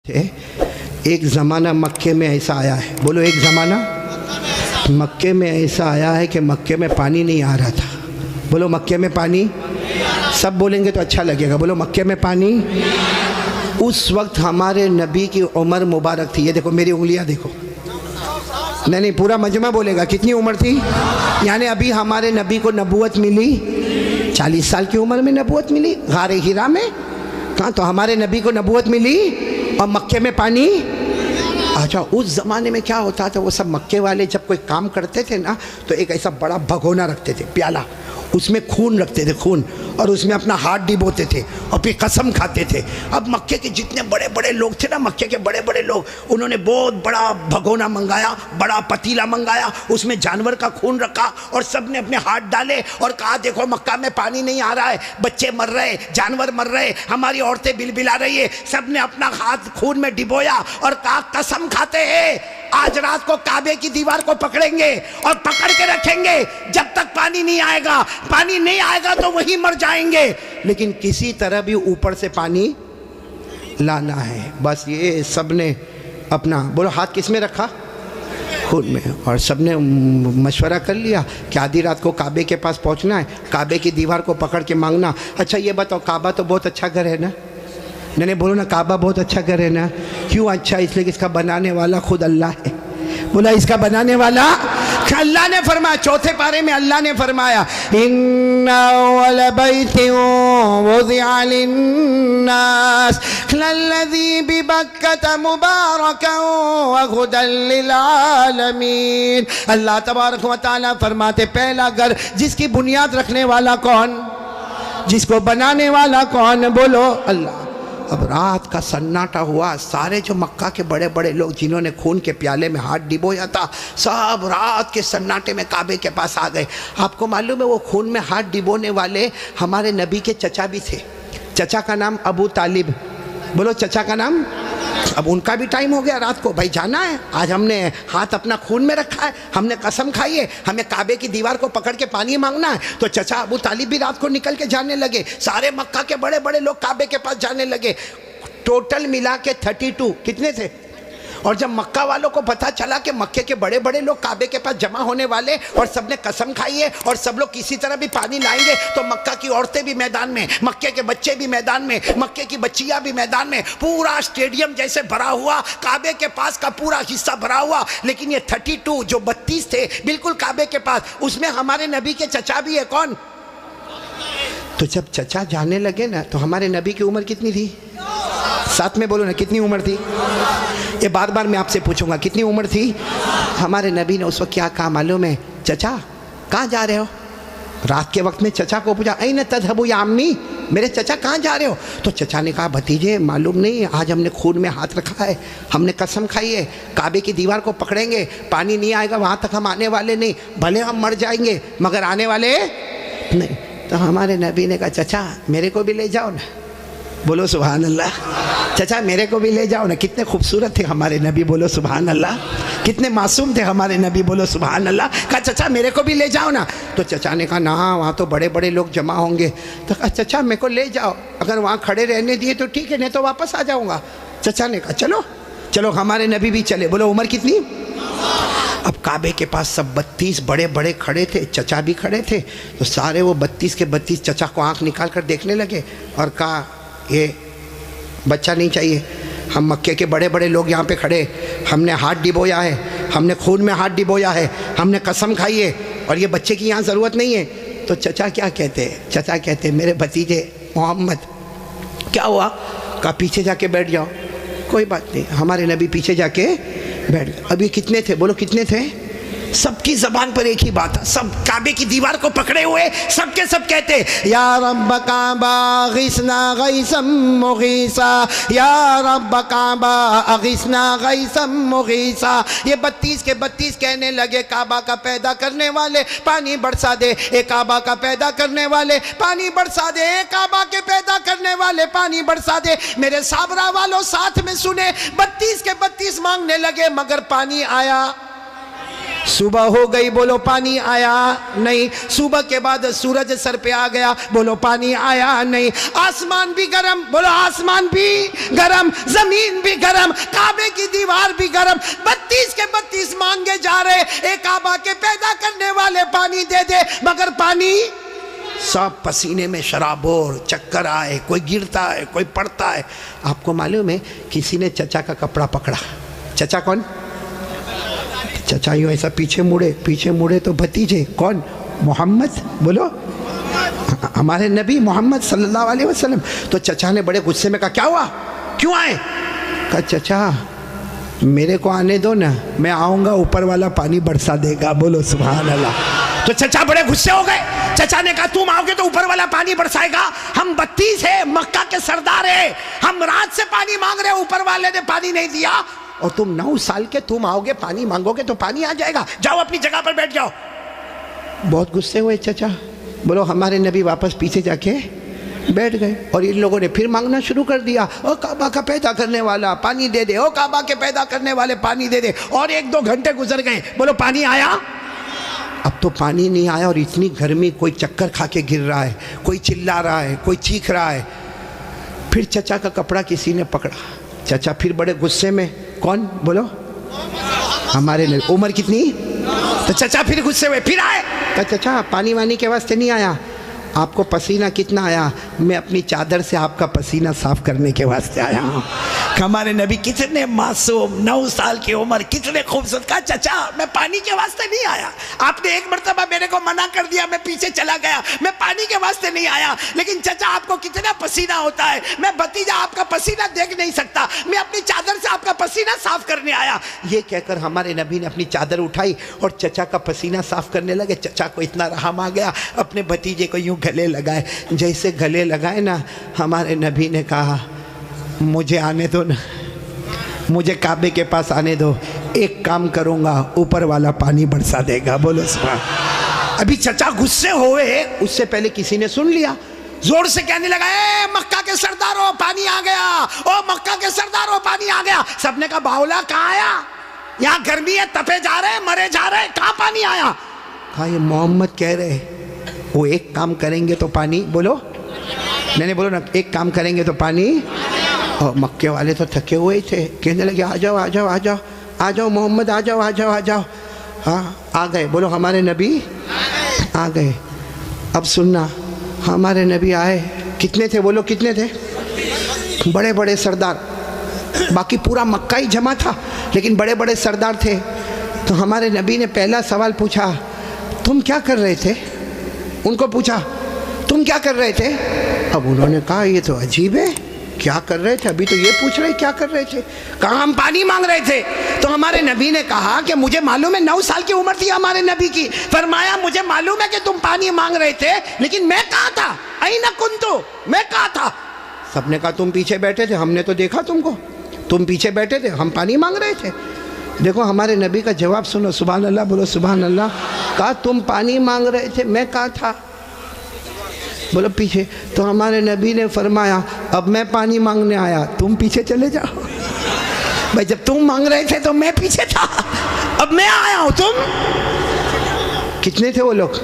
ایک زمانہ مکے میں ایسا آیا ہے، بولو ایک زمانہ مکے میں ایسا آیا ہے کہ مکے میں پانی نہیں آ رہا تھا۔ بولو مکے میں پانی، سب بولیں گے تو اچھا لگے گا، بولو مکے میں پانی۔ اس وقت ہمارے نبی کی عمر مبارک تھی، یہ دیکھو میری انگلیاں دیکھو، نہیں پورا مجمع بولے گا، کتنی عمر تھی؟ یعنی ابھی ہمارے نبی کو نبوت ملی 40 سال کی عمر میں نبوت ملی، غار ہرا میں، کہاں تو ہمارے نبی کو نبوت ملی اور مکے میں پانی۔ اچھا اس زمانے میں کیا ہوتا تھا، وہ سب مکے والے جب کوئی کام کرتے تھے نا تو ایک ایسا بڑا بھگونا رکھتے تھے، پیالہ، اس میں خون رکھتے تھے، خون، اور اس میں اپنا ہاتھ ڈبوتے تھے اور پھر قسم کھاتے تھے۔ اب مکے کے جتنے بڑے بڑے لوگ تھے نا، مکے کے بڑے بڑے لوگ، انہوں نے بہت بڑا بھگونا منگایا، بڑا پتیلا منگایا، اس میں جانور کا خون رکھا اور سب نے اپنے ہاتھ ڈالے اور کہا دیکھو مکہ میں پانی نہیں آ رہا ہے، بچے مر رہے، جانور مر رہے، ہماری عورتیں بلبلا رہی ہے۔ سب نے اپنا ہاتھ خون میں ڈبویا اور کہا قسم کھاتے ہیں آج رات کو کعبے کی دیوار کو پکڑیں گے اور پکڑ کے رکھیں گے جب تک پانی نہیں آئے گا، پانی نہیں آئے گا تو وہی مر جائیں گے، لیکن کسی طرح بھی اوپر سے پانی لانا ہے۔ بس یہ سب نے اپنا، بولو ہاتھ کس میں رکھا؟ خون میں، اور سب نے مشورہ کر لیا کہ آدھی رات کو کعبے کے پاس پہنچنا ہے، کعبے کی دیوار کو پکڑ کے مانگنا۔ اچھا یہ بتاؤ، کعبہ تو بہت اچھا گھر ہے نا؟ نہیں بولو نا، کعبہ بہت اچھا گھر ہے نا؟ کیوں اچھا؟ اس لیے کہ اس کا بنانے والا خود اللہ ہے۔ بولا اس کا بنانے والا اللہ نے فرمایا، چوتھے پارے میں اللہ نے فرمایا ان اول بیت وضع للناس للذی ببکۃ مبارکا وہدی للعالمین۔ اللہ تبارک و تعالیٰ فرماتے پہلا گھر جس کی بنیاد رکھنے والا کون، جس کو بنانے والا کون؟ بولو اللہ۔ اب رات کا سناٹا ہوا، سارے جو مکہ کے بڑے بڑے لوگ جنہوں نے خون کے پیالے میں ہاتھ ڈبویا تھا، سب رات کے سناٹے میں کعبے کے پاس آ گئے۔ آپ کو معلوم ہے وہ خون میں ہاتھ ڈبونے والے ہمارے نبی کے چچا بھی تھے، چچا کا نام ابو طالب، بولو چچا کا نام۔ اب ان کا بھی ٹائم ہو گیا، رات کو بھائی جانا ہے، آج ہم نے ہاتھ اپنا خون میں رکھا ہے، ہم نے قسم کھائی ہے، ہمیں کعبے کی دیوار کو پکڑ کے پانی مانگنا ہے۔ تو چچا ابو طالب بھی رات کو نکل کے جانے لگے، سارے مکہ کے بڑے بڑے لوگ کعبے کے پاس جانے لگے۔ ٹوٹل ملا کے 32 کتنے تھے؟ اور جب مکہ والوں کو پتہ چلا کہ مکے کے بڑے بڑے لوگ کعبے کے پاس جمع ہونے والے اور سب نے قسم کھائی ہے اور سب لوگ کسی طرح بھی پانی لائیں گے، تو مکہ کی عورتیں بھی میدان میں، مکے کے بچے بھی میدان میں، مکے کی بچیاں بھی میدان میں، پورا اسٹیڈیم جیسے بھرا ہوا، کعبے کے پاس کا پورا حصہ بھرا ہوا۔ لیکن یہ 32 جو 32 تھے بالکل کعبے کے پاس، اس میں ہمارے نبی کے چچا بھی ہے، کون؟ تو جب چچا جانے لگے نا تو ہمارے نبی کی عمر کتنی تھی؟ ساتھ میں بولو نا، کتنی عمر تھی؟ یہ بار بار میں آپ سے پوچھوں گا کتنی عمر تھی؟ ہمارے نبی نے اس وقت کیا کہا معلوم ہے؟ چچا کہاں جا رہے ہو؟ رات کے وقت میں چچا کو پوچھا این تذهب یا امی، میرے چچا کہاں جا رہے ہو؟ تو چچا نے کہا بھتیجے معلوم نہیں، آج ہم نے خون میں ہاتھ رکھا ہے، ہم نے قسم کھائی ہے کعبے کی دیوار کو پکڑیں گے، پانی نہیں آئے گا وہاں تک ہم آنے والے نہیں، بھلے ہم مر جائیں گے مگر آنے والے نہیں۔ تو ہمارے نبی نے کہا چچا میرے کو بھی لے جاؤ نا، بولو سبحان اللہ، چچا میرے کو بھی لے جاؤ نا۔ کتنے خوبصورت تھے ہمارے نبی، بولو سبحان اللہ، کتنے معصوم تھے ہمارے نبی، بولو سبحان اللہ۔ کہا چچا میرے کو بھی لے جاؤ نا۔ تو چچا نے کہا نہ وہاں تو بڑے بڑے لوگ جمع ہوں گے۔ تو کہا چچا میرے کو لے جاؤ، اگر وہاں کھڑے رہنے دیے تو ٹھیک ہے، نہیں تو واپس آ جاؤں گا۔ چچا نے کہا چلو چلو، ہمارے نبی بھی چلے۔ بولو عمر کتنی؟ اب کعبے کے پاس سب 32 بڑے بڑے کھڑے تھے، چچا بھی کھڑے تھے، تو سارے وہ 32 کے 32 چچا کو آنکھ نکال کر دیکھنے لگے اور کہا یہ بچہ نہیں چاہیے، ہم مکے کے بڑے بڑے لوگ یہاں پہ کھڑے، ہم نے ہاتھ ڈبویا ہے، ہم نے خون میں ہاتھ ڈبویا ہے، ہم نے قسم کھائی ہے، اور یہ بچے کی یہاں ضرورت نہیں ہے۔ تو چچا کیا کہتے ہیں؟ چچا کہتے ہیں میرے بھتیجے محمد کیا ہوا؟ کہا پیچھے جا کے بیٹھ جاؤ۔ کوئی بات نہیں، ہمارے نبی پیچھے جا کے بیٹھ گئے۔ اب یہ کتنے تھے؟ بولو کتنے تھے؟ سب کی زبان پر ایک ہی بات ہے، سب کعبے کی دیوار کو پکڑے ہوئے سب کے سب کہتے یا رب کعبہ اغثنا غیثا مغیثا، یا رب کعبہ اغثنا غیثا مغیثا۔ یہ 32 کے 32 کہنے لگے کعبہ کا پیدا کرنے والے پانی برسا دے، اے کعبہ کا پیدا کرنے والے پانی برسا دے، اے کعبہ کے پیدا کرنے والے پانی برسا دے۔ میرے صابرہ والوں ساتھ میں سنے، 32 کے 32 مانگنے لگے مگر پانی آیا۔ صبح ہو گئی، بولو پانی آیا نہیں۔ صبح کے بعد سورج سر پہ آ گیا، بولو پانی آیا نہیں۔ آسمان بھی گرم، بولو آسمان بھی گرم، زمین بھی گرم، کعبے کی دیوار بھی گرم، 32 کے 32 مانگے جا رہے، اے کعبہ کے پیدا کرنے والے پانی دے دے، مگر پانی سب پسینے میں شرابور، چکر آئے، کوئی گرتا ہے، کوئی پڑتا ہے۔ آپ کو معلوم ہے کسی نے چچا کا کپڑا پکڑا۔ چچا کون؟ چچا یوں ایسا پیچھے مڑے تو بھتیجے کون؟ محمد، بولو ہمارے نبی محمد صلی اللہ علیہ وسلم۔ تو چچا نے بڑے غصے میں کہا کیا ہوا، کیوں آئے؟ کہا چچا میرے کو آنے دو نا، میں آؤں گا اوپر والا پانی برسا دے گا، بولو سبحان اللہ۔ تو چچا بڑے غصے ہو گئے۔ چچا نے کہا تم آؤ گے تو اوپر والا پانی برسائے گا؟ ہم 32 ہیں، مکہ کے سردار ہیں، ہم رات سے پانی مانگ رہے، اوپر والے نے پانی نہیں دیا، اور تم 9 سال کے تم آؤ گے پانی مانگو گے تو پانی آ جائے گا، جاؤ اپنی جگہ پر بیٹھ جاؤ۔ بہت غصے ہوئے چچا۔ بولو ہمارے نبی واپس پیچھے جا کے بیٹھ گئے، اور ان لوگوں نے پھر مانگنا شروع کر دیا، او کعبہ کا پیدا کرنے والا پانی دے دے، او کعبہ کے پیدا کرنے والے پانی دے دے۔ اور 1-2 گھنٹے گزر گئے، بولو پانی آیا؟ اب تو پانی نہیں آیا، اور اتنی گرمی، کوئی چکر کھا کے گر رہا ہے، کوئی چلا رہا ہے، کوئی چیخ رہا ہے۔ پھر چچا کا کپڑا کسی نے پکڑا۔ چچا پھر بڑے غصے میں، کون؟ بولو ہمارے نبی۔ عمر کتنی؟ تو چچا پھر غصے ہوئے، پھر آئے، کہا چچا پانی وانی کے واسطے نہیں آیا، آپ کو پسینہ کتنا آیا؟ میں اپنی چادر سے آپ کا پسینہ صاف کرنے کے واسطے آیا ہوں۔ ہمارے نبی کتنے معصوم، 9 سال کی عمر، کتنے خوبصورت۔ کہا چچا میں پانی کے واسطے نہیں آیا، آپ نے ایک مرتبہ میرے کو منع کر دیا، میں پیچھے چلا گیا، میں پانی کے واسطے نہیں آیا، لیکن چچا آپ کو کتنا پسینہ ہوتا ہے، میں بھتیجا آپ کا پسینہ دیکھ نہیں سکتا، میں اپنی چادر سے آپ کا پسینہ صاف کرنے آیا۔ یہ کہہ کر ہمارے نبی نے اپنی چادر اٹھائی اور چچا کا پسینہ صاف کرنے لگے۔ چچا کو اتنا رحم آ گیا، اپنے بھتیجے کو یوں گلے لگائے۔ جیسے گلے لگائے نا، ہمارے نبی نے کہا مجھے آنے دو نا، مجھے کعبے کے پاس آنے دو، ایک کام کروں گا، اوپر والا پانی برسا دے گا، بولو سبحان۔ ابھی چچا غصے ہوئے، اس سے پہلے کسی نے سن لیا، زور سے کہنے لگا اے مکہ کے سرداروں پانی آ گیا، او مکہ کے سرداروں پانی آ گیا۔ سب نے کہا باولا کہاں آیا؟ یہاں گرمی ہے، تپے جا رہے، مرے جا رہے، کہاں پانی آیا؟ کہا یہ محمد کہہ رہے وہ ایک کام کریں گے تو پانی، بولو نہیں بولو نا، ایک کام کریں گے تو پانی۔ اور مکے والے تو تھکے ہوئے تھے، کہنے لگے آ جاؤ آ جاؤ آ جاؤ آ جاؤ محمد، آ جاؤ آ جاؤ آ جاؤ۔ ہاں آ گئے، بولو ہمارے نبی آ گئے۔ اب سننا، ہمارے نبی آئے، کتنے تھے بولو کتنے تھے؟ بڑے بڑے سردار، باقی پورا مکہ ہی جمع تھا لیکن بڑے بڑے سردار تھے۔ تو ہمارے نبی نے پہلا سوال پوچھا تم کیا کر رہے تھے؟ ان کو پوچھا تم کیا کر رہے تھے؟ اب انہوں نے کہا یہ تو عجیب ہے، کیا کر رہے تھے؟ ابھی تو یہ پوچھ رہے کیا کر رہے تھے؟ کہا ہم پانی مانگ رہے تھے۔ تو ہمارے نبی نے کہا کہ مجھے معلوم ہے 9 سال کی عمر تھی ہمارے نبی کی، فرمایا مجھے معلوم ہے کہ تم پانی مانگ رہے تھے لیکن میں کہاں تھا؟ اینا کنتو، میں کہاں تھا؟ سب نے کہا تم پیچھے بیٹھے تھے، ہم نے تو دیکھا تم کو، تم پیچھے بیٹھے تھے، ہم پانی مانگ رہے تھے۔ دیکھو ہمارے نبی کا جواب سنو، سبحان اللہ بولو سبحان اللہ۔ کہا تم پانی مانگ رہے تھے، میں کہاں تھا؟ بولو پیچھے۔ تو ہمارے نبی نے فرمایا اب میں پانی مانگنے آیا، تم پیچھے چلے جاؤ۔ بھائی جب تم مانگ رہے تھے تو میں پیچھے تھا، اب میں آیا ہوں، تم کتنے تھے وہ لوگ؟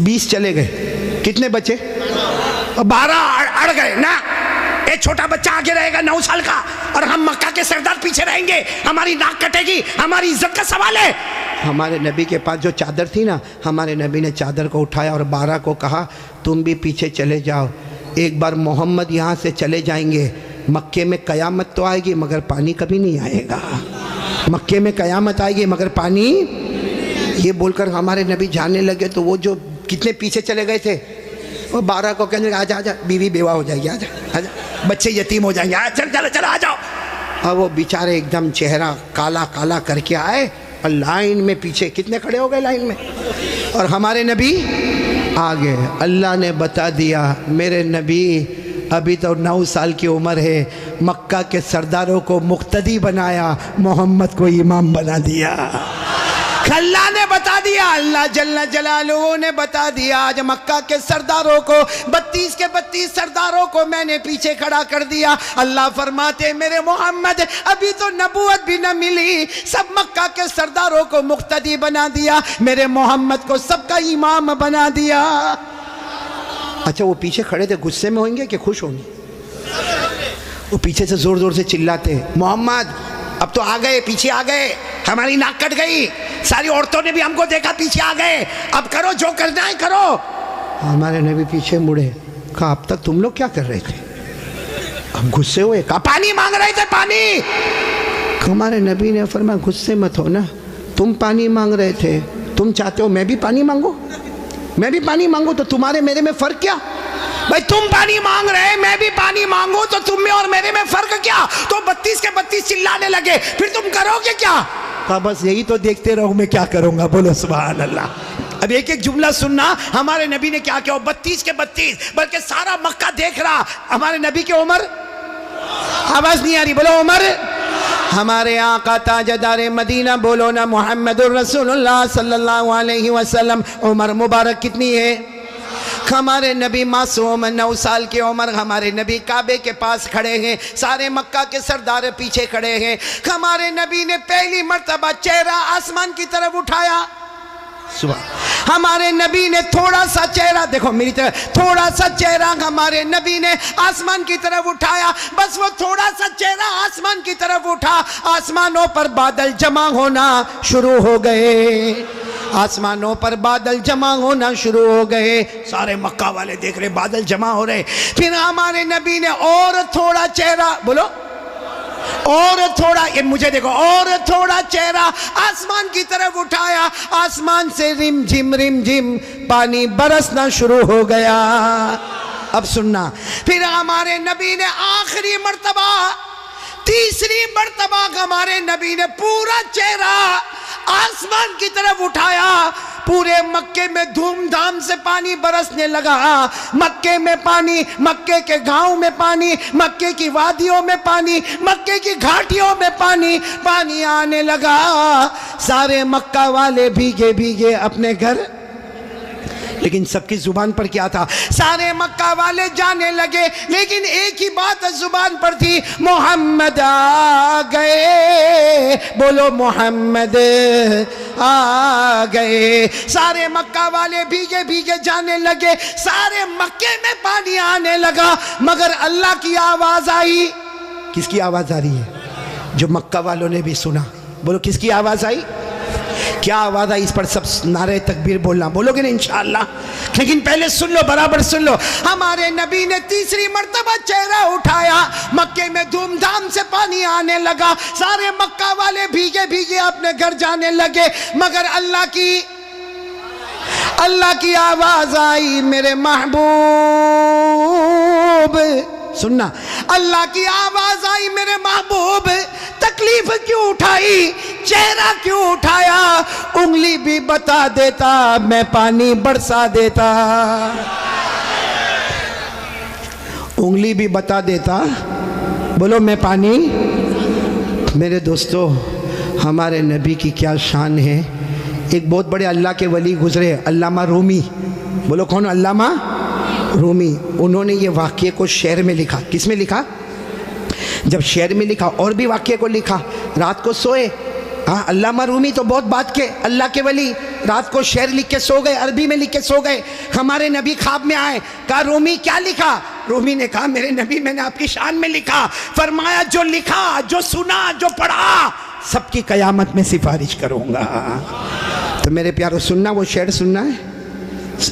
20 چلے گئے، کتنے بچے؟ 12 اڑ گئے نا، ایک چھوٹا بچہ آگے رہے گا 9 سال کا، اور ہم مکہ کے سردار پیچھے رہیں گے، ہماری ناک کٹے گی، ہماری عزت کا سوال ہے۔ ہمارے نبی کے پاس جو چادر تھی نا، ہمارے نبی نے چادر کو اٹھایا اور 12 کو کہا تم بھی پیچھے چلے جاؤ، ایک بار محمد یہاں سے چلے جائیں گے، مکے میں قیامت تو آئے گی مگر پانی کبھی نہیں آئے گا، مکے میں قیامت آئے گی مگر پانی۔ یہ بول کر ہمارے نبی جانے لگے تو وہ جو کتنے پیچھے چلے گئے تھے وہ 12 کو کہنے لگے آجا آجا، بیوی بیوہ ہو جائے گی، آجا آجا، بچے یتیم ہو جائیں گے، چل چل چل آ جاؤ۔ اور وہ بیچارے ایک دم چہرہ کالا کالا کر کے آئے اور لائن میں پیچھے کتنے کھڑے ہو گئے لائن میں، اور ہمارے نبی آگے۔ اللہ نے بتا دیا میرے نبی ابھی تو 9 سال کی عمر ہے، مکہ کے سرداروں کو مقتدی بنایا، محمد کو امام بنا دیا۔ اللہ نے بتا دیا، اللہ جل جلالہ نے بتا دیا، آج مکہ کے سرداروں کو 32 کے 32 سرداروں کو میں نے پیچھے کھڑا کر دیا۔ اللہ فرماتے میرے محمد ابھی تو نبوت بھی نہ ملی، سب مکہ کے سرداروں کو مقتدی بنا دیا، میرے محمد کو سب کا امام بنا دیا۔ اچھا وہ پیچھے کھڑے تھے غصے میں ہوئیں گے کہ خوش ہوں گے؟ وہ پیچھے سے زور زور سے چلاتے محمد اب تو آ گئے، پیچھے آ گئے، ہماری ناک کٹ گئی، ساری عورتوں نے بھی ہم کو دیکھا، پیچھے آ گئے، اب کرو جو کرنا ہے کرو۔ ہمارے نبی پیچھے مڑے، کہا اب تک تم لوگ کیا کر رہے تھے؟ ہم غصے ہوئے، کہا پانی مانگ رہے تھے پانی۔ ہمارے نبی نے فرمایا غصے مت ہو نا، تم پانی مانگ رہے تھے، تم چاہتے ہو میں بھی پانی مانگوں؟ میں بھی پانی مانگوں تو تمہارے میرے میں فرق کیا؟ بھائی تم پانی مانگ رہے میں بھی پانی مانگوں تو تم میں اور میرے میں فرق کیا؟ تو 32 کے 32 چلانے لگے، پھر تم کرو گے کیا؟ کہا بس یہی تو دیکھتے رہو، میں کیا کروں گا؟ بولو سبحان اللہ۔ اب ایک ایک جملہ سننا، ہمارے نبی نے کیا کیا؟ 32 کے 32 بلکہ سارا مکہ دیکھ رہا، ہمارے نبی کی عمر، آواز نہیں آ رہی، بولو عمر، ہمارے آقا تاجدار مدینہ، بولو نا محمد الرسول اللہ صلی اللہ علیہ وسلم، عمر مبارک کتنی ہے؟ ہمارے نبی معصوم 9 سال کی عمر، ہمارے نبی کعبے کے پاس کھڑے ہیں، سارے مکہ کے سردار پیچھے کھڑے ہیں۔ ہمارے نبی نے پہلی مرتبہ چہرہ آسمان کی طرف اٹھایا، ہمارے نبی نے تھوڑا سا چہرہ، دیکھو میری طرف، تھوڑا سا چہرہ ہمارے نبی نے آسمان کی طرف اٹھایا، بس وہ تھوڑا سا چہرہ آسمان کی طرف اٹھا، آسمانوں پر بادل جمع ہونا شروع ہو گئے، آسمانوں پر بادل جمع ہونا شروع ہو گئے، سارے مکہ والے دیکھ رہے بادل جمع ہو رہے۔ پھر ہمارے نبی نے اور تھوڑا چہرہ، بولو اور تھوڑا، یہ مجھے دیکھو، اور تھوڑا چہرہ آسمان کی طرف اٹھایا، آسمان سے رم جھم پانی برسنا شروع ہو گیا۔ اب سننا، پھر ہمارے نبی نے آخری مرتبہ، تیسری مرتبہ ہمارے نبی نے پورا چہرہ آسمان کی طرف اٹھایا، پورے مکے میں دھوم دھام سے پانی برسنے لگا، مکے میں پانی، مکے کے گاؤں میں پانی، مکے کی وادیوں میں پانی، مکے کی گھاٹیوں میں پانی، پانی آنے لگا، سارے مکہ والے بھیگے بھیگے اپنے گھر۔ لیکن سب کی زبان پر کیا تھا؟ سارے مکہ والے جانے لگے، لیکن ایک ہی بات زبان پر تھی، محمد آ گئے، بولو محمد آ گئے۔ سارے مکہ والے بھیگے بھیگے جانے لگے، سارے مکے میں پانی آنے لگا، مگر اللہ کی آواز آئی۔ کس کی آواز آ رہی ہے؟ جو مکہ والوں نے بھی سنا، بولو کس کی آواز آئی؟ کیا آواز آئی؟ اس پر سب نعرہ تکبیر بولنا، بولو گے نا انشاءاللہ؟ لیکن پہلے سن لو، برابر سن لو، ہمارے نبی نے تیسری مرتبہ چہرہ اٹھایا، مکے میں دھوم دھام سے پانی آنے لگا، سارے مکہ والے بھیگے بھیگے اپنے گھر جانے لگے، مگر اللہ کی آواز آئی، میرے محبوب، سننا، اللہ کی آواز آئی، میرے محبوب تکلیف کیوں اٹھائی، چہرہ کیوں اٹھایا، انگلی بھی بتا دیتا میں پانی برسا دیتا، انگلی بھی بتا دیتا، بولو میں پانی۔ میرے دوستو، ہمارے نبی کی کیا شان ہے۔ ایک بہت بڑے اللہ کے ولی گزرے، علامہ رومی، بولو کون؟ علامہ رومی۔ انہوں نے یہ واقعے کو شعر میں لکھا۔ کس میں لکھا؟ جب شعر میں لکھا، اور بھی واقعے کو لکھا، رات کو سوئے، ہاں علامہ رومی تو بہت بات کے اللہ کے ولی، رات کو شعر لکھ کے سو گئے، عربی میں لکھ کے سو گئے، ہمارے نبی خواب میں آئے، کہا رومی کیا لکھا؟ رومی نے کہا میرے نبی میں نے آپ کی شان میں لکھا، فرمایا جو لکھا، جو سنا، جو پڑھا، سب کی قیامت میں سفارش کروں گا۔ تو میرے پیارو سننا، وہ شعر سننا ہے،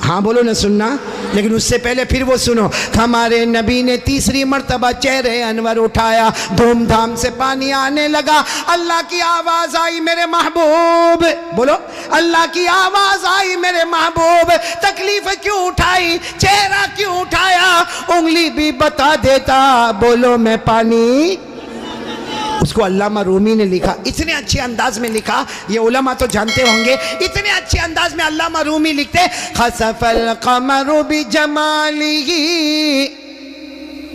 ہاں بولو نہ سننا، لیکن اس سے پہلے پھر وہ سنو، ہمارے نبی نے تیسری مرتبہ چہرے انور اٹھایا، دھوم دھام سے پانی آنے لگا، اللہ کی آواز آئی، میرے محبوب، بولو اللہ کی آواز آئی، میرے محبوب تکلیف کیوں اٹھائی، چہرہ کیوں اٹھایا، انگلی بھی بتا دیتا، بولو میں پانی۔ اس کو علامہ رومی نے لکھا، اتنے اچھے انداز میں لکھا، یہ علماء تو جانتے ہوں گے، اتنے اچھے انداز میں علامہ رومی لکھتے، خسف القمر بجمالہ،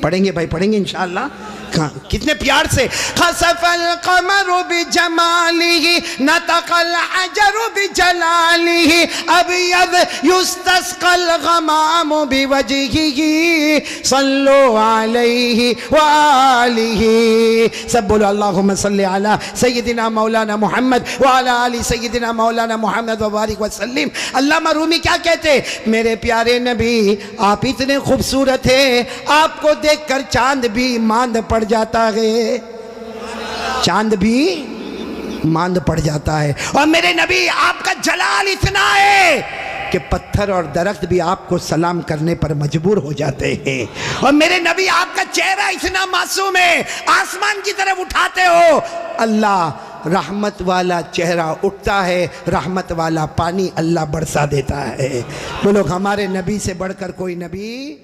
پڑھیں گے بھائی، پڑھیں گے انشاءاللہ، کتنے پیار سے خسف القمر بجمالہ نطق الحجر بجلالہ ابیض یستسقى الغمام بوجہہ صلو علیہ وآلہ. سب بولو اللہم صلی علی سیدنا مولانا محمد وعلی آل سیدنا مولانا محمد وبارک وسلم. علامہ رومی کیا کہتے؟ میرے پیارے نبی آپ اتنے خوبصورت ہیں، آپ کو دیکھ کر چاند بھی ماند پڑ جاتا ہے، چاند بھی ماند پڑ جاتا ہے. اور میرے نبی آپ کا جلال اتنا ہے کہ پتھر اور درخت بھی آپ کو سلام کرنے پر مجبور ہو جاتے ہیں. اور میرے نبی آپ کا چہرہ اتنا معصوم ہے، آسمان کی طرف اٹھاتے ہو اللہ رحمت والا چہرہ اٹھتا ہے، رحمت والا پانی اللہ برسا دیتا ہے. بولو ہمارے نبی سے بڑھ کر کوئی نبی